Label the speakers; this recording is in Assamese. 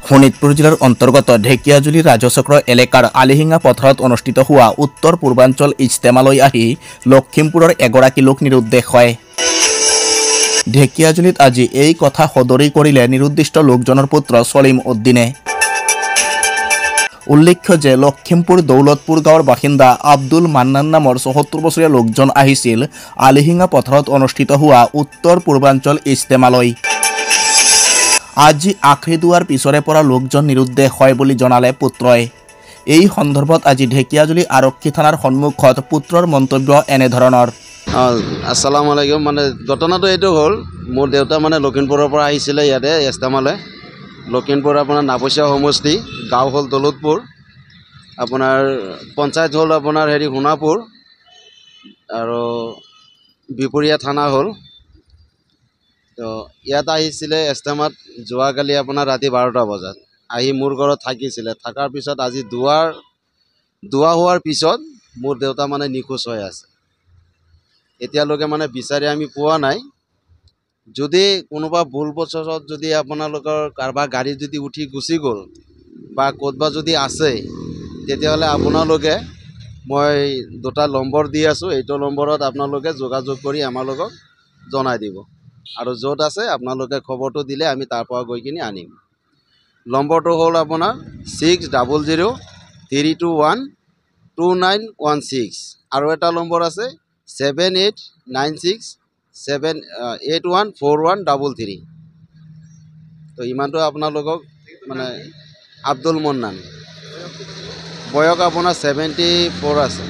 Speaker 1: শোণিতপুৰ জিলাৰ অন্তৰ্গত ঢেকিয়াজুলি ৰাজচক্ৰ এলেকাৰ আলিহিঙা পথাৰত অনুষ্ঠিত হোৱা উত্তৰ পূৰ্বাঞ্চল ইজতেমালৈ আহি লখিমপুৰৰ এগৰাকী লোক নিৰুদ্দেশ হয়। ঢেকিয়াজুলিত আজি এই কথা সদৰি কৰিলে নিৰুদ্দিষ্ট লোকজনৰ পুত্ৰ সলিম উদ্দিনে। উল্লেখ্য যে লখিমপুৰ দৌলতপুৰ গাঁৱৰ বাসিন্দা আব্দুল মান্নান নামৰ ৭৪ বছৰীয়া লোকজন আহিছিল আলিহিঙা পথাৰত অনুষ্ঠিত হোৱা উত্তৰ পূৰ্বাঞ্চল ইজতেমালৈ। আজি আখৰি দুৱাৰ পিছৰে পৰা লোকজন নিৰুদ্দেশ হয় বুলি জনালে পুত্ৰই। এই সন্দৰ্ভত আজি ঢেকিয়াজুলি আৰক্ষী থানাৰ সন্মুখত পুত্ৰৰ মন্তব্য এনেধৰণৰ।
Speaker 2: আসসালামু আলাইকুম। মানে ঘটনাটো এইটো হ'ল, মোৰ দেউতা মানে লখিমপুৰৰ পৰা আহিছিলে ইয়াতে ইজতেমালৈ। লখিমপুৰ আপোনাৰ নাপচীয়া সমষ্টি, গাঁও হ'ল দৌলতপুৰ, আপোনাৰ পঞ্চায়ত হ'ল আপোনাৰ সোণাপুৰ, আৰু বিপুৰীয়া থানা হ'ল। তো ইয়াত আহিছিলে ইজতেমাত যোৱাকালি আপোনাৰ ৰাতি 12টা বজাত আহি মোৰ ঘৰত থাকিছিলে। থকাৰ পিছত আজি দুৱা হোৱাৰ পিছত মোৰ দেউতা মানে নিখোজ হৈ আছে। এতিয়ালৈকে মানে বিচাৰি আমি পোৱা নাই। যদি কোনোবা ভুল বছৰত যদি আপোনালোকৰ কাৰোবাৰ গাড়ী যদি উঠি গুচি গ'ল বা ক'তবা যদি আছে, তেতিয়াহ'লে আপোনালোকে মই 2টা নম্বৰ দি আছোঁ, এইটো নম্বৰত আপোনালোকে যোগাযোগ কৰি আমালোকক জনাই দিব, আৰু য'ত আছে আপোনালোকে খবৰটো দিলে আমি তাৰ পৰা গৈ কিনি আনিম। নম্বৰটো হ'ল আপোনাৰ 600032129116, আৰু এটা নম্বৰ আছে 7896781413। তো ইমানটো আপোনালোকক মানে আব্দুল মন্নান, বয়স আপোনাৰ 74 আছে।